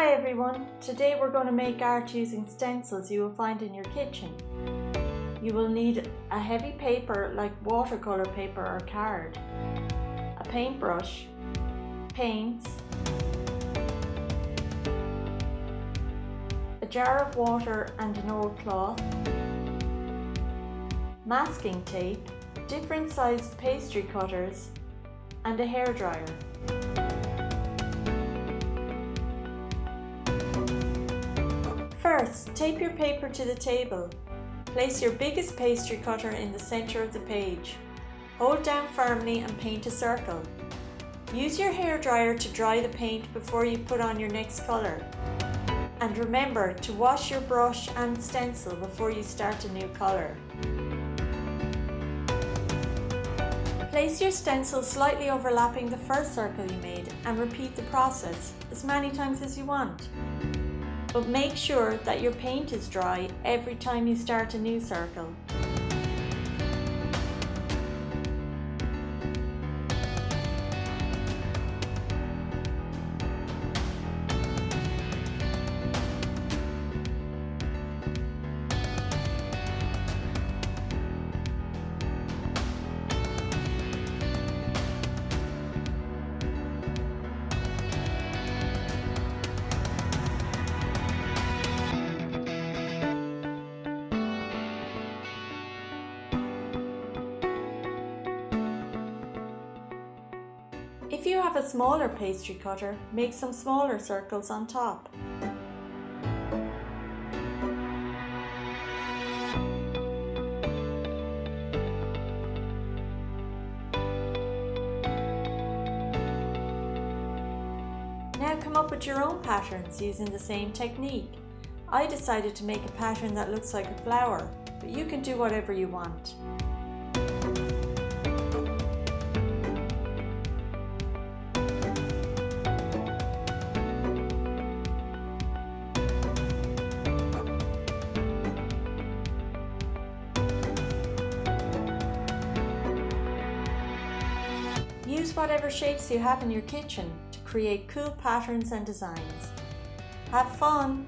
Hi everyone, today we're going to make art using stencils you will find in your kitchen. You will need a heavy paper like watercolour paper or card, a paintbrush, paints, a jar of water and an old cloth, masking tape, different sized pastry cutters and a hairdryer. First, tape your paper to the table. Place your biggest pastry cutter in the centre of the page. Hold down firmly and paint a circle. Use your hairdryer to dry the paint before you put on your next colour. And remember to wash your brush and stencil before you start a new colour. Place your stencil slightly overlapping the first circle you made and repeat the process as many times as you want. But make sure that your paint is dry every time you start a new circle. If you have a smaller pastry cutter, make some smaller circles on top. Now come up with your own patterns using the same technique. I decided to make a pattern that looks like a flower, but you can do whatever you want. Use whatever shapes you have in your kitchen to create cool patterns and designs. Have fun!